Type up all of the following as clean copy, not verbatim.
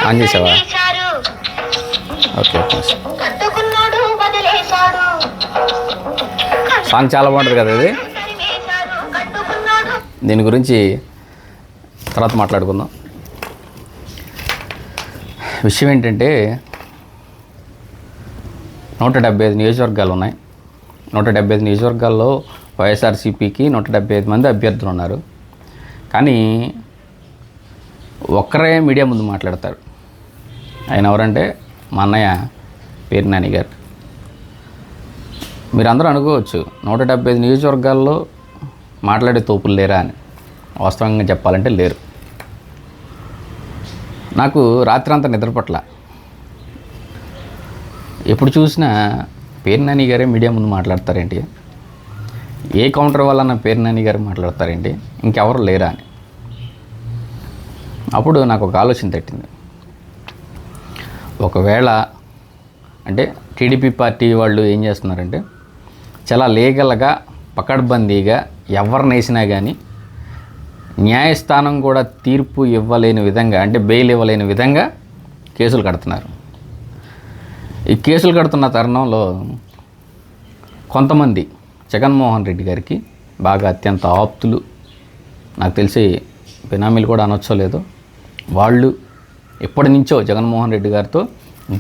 On చేసావా? Okay, song చాలా బాగుంటుంది కదా ఇది. దీని గురించి తర్వాత మాట్లాడుకుందాం. విషయం ఏంటంటే 175 నియోజకవర్గాలు ఉన్నాయి. 175 నియోజకవర్గాల్లో వైఎస్ఆర్సీపీకి 175 మంది అభ్యర్థులు ఉన్నారు. కానీ ఒక్కరే మీడియా ముందు మాట్లాడతారు. ఆయన ఎవరంటే మా అన్నయ్య పేరు నాని గారు. మీరందరూ అనుకోవచ్చు 175 నియోజకవర్గాల్లో మాట్లాడే తోపులు లేరా అని. వాస్తవంగా చెప్పాలంటే లేరు. నాకు రాత్రి అంతా నిద్రపట్ల. ఎప్పుడు చూసినా పేరు నాని గారే మీడియా ముందు మాట్లాడతారేంటి, ఏ కౌంటర్ వల్ల పేరు నాని గారు మాట్లాడతారేంటి, ఇంకెవరు లేరా అని. అప్పుడు నాకు ఒక ఆలోచన తట్టింది. ఒకవేళ అంటే టీడీపీ పార్టీ వాళ్ళు ఏం చేస్తున్నారంటే చాలా లీగల్గా పకడ్బందీగా ఎవరిని వేసినా కానీ న్యాయస్థానం కూడా తీర్పు ఇవ్వలేని విధంగా, అంటే బెయిల్ ఇవ్వలేని విధంగా కేసులు కడుతున్నారు. ఈ కేసులు కడుతున్న తరుణంలో కొంతమంది జగన్మోహన్ రెడ్డి గారికి బాగా అత్యంత ఆప్తులు, నాకు తెలిసి బినామీలు కూడా అనొచ్చో లేదో, వాళ్ళు ఎప్పటి నుంచో జగన్మోహన్ రెడ్డి గారితో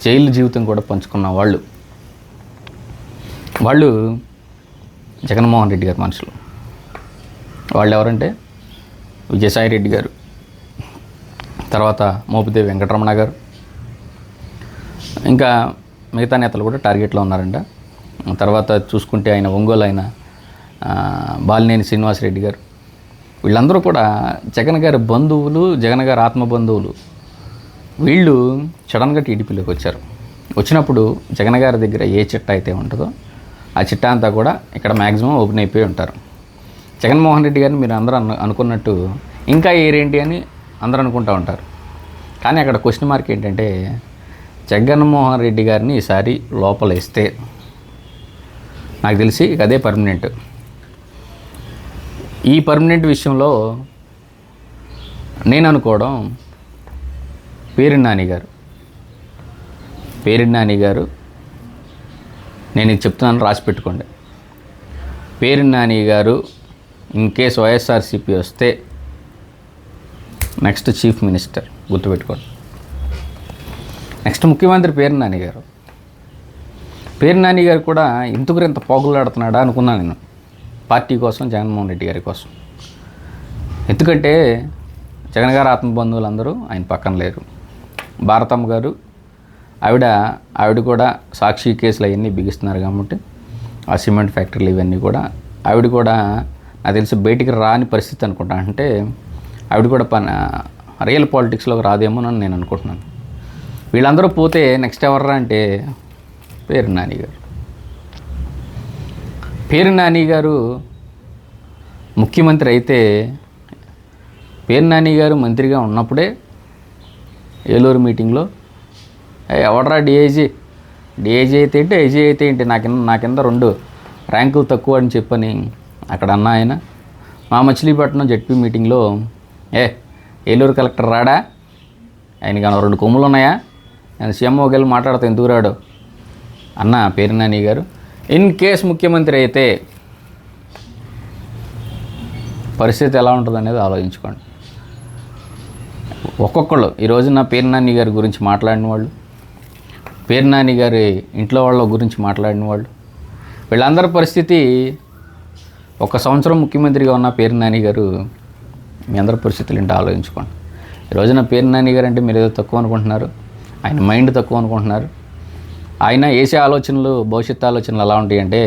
జైలు జీవితం కూడా పంచుకున్న వాళ్ళు జగన్మోహన్ రెడ్డి గారి మనుషులు. వాళ్ళు ఎవరంటే విజయసాయి రెడ్డి గారు, తర్వాత మోపిదేవి వెంకటరమణ గారు, ఇంకా మిగతా నేతలు కూడా టార్గెట్లో ఉన్నారంట. తర్వాత చూసుకుంటే ఆయన ఒంగోలు ఆయన బాలినేని శ్రీనివాసరెడ్డి గారు, వీళ్ళందరూ కూడా జగన్ గారి బంధువులు, జగన్ గారి ఆత్మ బంధువులు. వీళ్ళు సడన్గా టీడీపీలోకి వచ్చారు. వచ్చినప్పుడు జగన్ గారి దగ్గర ఏ చిట్టా అయితే ఉంటుందో ఆ చిట్టా అంతా కూడా ఇక్కడ మ్యాక్సిమం ఓపెన్ అయిపోయి ఉంటారు. జగన్మోహన్ రెడ్డి గారిని మీరు అందరూ అనుకున్నట్టు ఇంకా ఏరేంటి అని అందరూ అనుకుంటూ ఉంటారు. కానీ అక్కడ క్వశ్చన్ మార్క్ ఏంటంటే జగన్మోహన్ రెడ్డి గారిని ఈసారి లోపలేస్తే నాకు తెలిసి అదే పర్మనెంట్. ఈ పర్మనెంట్ విషయంలో నేను అనుకోవడం పేరు నాని గారు, నేను ఇది చెప్తున్నాను, రాసి పెట్టుకోండి. పేరు నాని గారు ఇన్ కేస్ వైఎస్ఆర్సీపీ వస్తే నెక్స్ట్ చీఫ్ మినిస్టర్, గుర్తుపెట్టుకోండి. నెక్స్ట్ ముఖ్యమంత్రి పేరు నాని గారు. పేరు నాని గారు కూడా ఇంతకు ఇంత పోగులాడుతున్నాడా అనుకున్నాను నేను, పార్టీ కోసం, జగన్మోహన్ రెడ్డి గారి కోసం. ఎందుకంటే జగన్ గారు ఆత్మబంధువులందరూ ఆయన పక్కన లేరు. భారతమ్మ గారు ఆవిడ కూడా సాక్షి కేసులు అవన్నీ బిగిస్తున్నారు కాబట్టి ఆ సిమెంట్ ఫ్యాక్టరీలు ఇవన్నీ కూడా ఆవిడ కూడా నాకు తెలిసి బయటికి రాని పరిస్థితి అనుకుంటా. అంటే ఆవిడ కూడా రియల్ పాలిటిక్స్లోకి రాదేమో అని నేను అనుకుంటున్నాను. వీళ్ళందరూ పోతే నెక్స్ట్ ఎవర్రా అంటే పేరు నాని గారు. పేరు నాని గారు ముఖ్యమంత్రి అయితే, పేరు నాని గారు మంత్రిగా ఉన్నప్పుడే ఏలూరు మీటింగ్లో ఎవడరా డిఐజీ అయితే ఏంటి, ఐజీ అయితే ఏంటి, నా కింద 2 ర్యాంకులు తక్కువ అని చెప్పని అక్కడ అన్న ఆయన. మా మచిలీపట్నం జడ్పీ మీటింగ్లో ఏలూరు కలెక్టర్ రాడా, ఆయనకి 2 కొమ్ములు ఉన్నాయా, నేను సీఎంఓకి వెళ్ళి మాట్లాడితే ఎందుకు రాడు అన్న పేరు నాని గారు. ఇన్ కేస్ ముఖ్యమంత్రి అయితే పరిస్థితి ఎలా ఉంటుంది అనేది ఆలోచించుకోండి. ఒక్కొక్కళ్ళు ఈ రోజున పేరు నాని గారి గురించి మాట్లాడిన వాళ్ళు, పేరు నాని గారి ఇంట్లో వాళ్ళ గురించి మాట్లాడిన వాళ్ళు, వీళ్ళందరి పరిస్థితి 1 సంవత్సరం ముఖ్యమంత్రిగా ఉన్న పేరు నాని గారు, మీ అందరి పరిస్థితులు ఏంటో ఆలోచించుకోండి. ఈ రోజున పేరు నాని గారు అంటే మీరు ఏదో తక్కువ అనుకుంటున్నారు, ఆయన మైండ్ తక్కువ అనుకుంటున్నారు. ఆయన వేసే ఆలోచనలు, భవిష్యత్తు ఆలోచనలు ఎలా ఉంటాయి అంటే,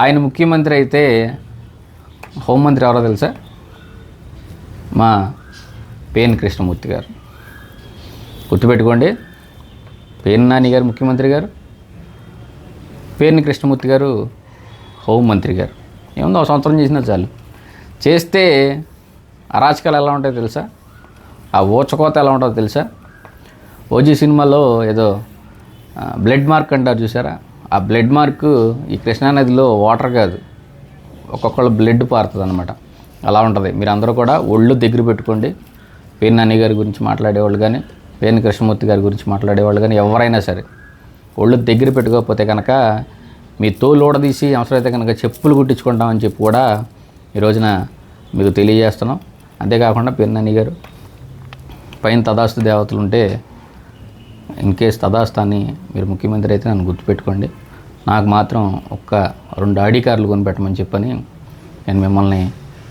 ఆయన ముఖ్యమంత్రి అయితే హోంమంత్రి ఎవరో తెలుసా, మా పేర్ని కృష్ణమూర్తి గారు. గుర్తుపెట్టుకోండి, పేరు నాని గారు ముఖ్యమంత్రి గారు, పేర్ని కృష్ణమూర్తి గారు హోంమంత్రి గారు. ఏముందో 1 సంవత్సరం చేసినా చాలు. చేస్తే అరాచకాలు ఎలా ఉంటాయో తెలుసా, ఆ ఊచకోత ఎలా ఉంటుందో తెలుసా. ఓజీ సినిమాలో ఏదో బ్లడ్ మార్క్ అంటారు చూసారా, ఆ బ్లడ్ మార్క్ ఈ కృష్ణానదిలో వాటర్ కాదు, ఒక్కొక్కళ్ళు బ్లడ్ పారుతుంది అనమాట. అలా ఉంటుంది. మీరు అందరూ కూడా ఒళ్ళు దగ్గర పెట్టుకోండి. పేర్ని నాని గారి గురించి మాట్లాడేవాళ్ళు కానీ పేర్ని కృష్ణమూర్తి గారి గురించి మాట్లాడేవాళ్ళు కానీ ఎవరైనా సరే ఒళ్ళు దగ్గర పెట్టుకోకపోతే కనుక మీ తోలు ఊడదీసి అవసరమైతే కనుక చెప్పులు కుట్టించుకుంటామని చెప్పి కూడా ఈ రోజున మీకు తెలియజేస్తున్నాం. అంతేకాకుండా పేర్ని నాని గారు పైన తదాస్తు దేవతలు ఉంటే ఇన్ కేస్ తదాస్తాన్ని మీరు ముఖ్యమంత్రి అయితే నన్ను గుర్తుపెట్టుకోండి. నాకు మాత్రం 2 ఆడి కార్లు కొనిపెట్టమని చెప్పని నేను మిమ్మల్ని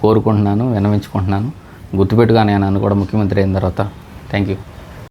కోరుకుంటున్నాను, విన్నవించుకుంటున్నాను. గుర్తుపెట్టుగా నేను కూడా ముఖ్యమంత్రి అయిన తర్వాత. Thank you.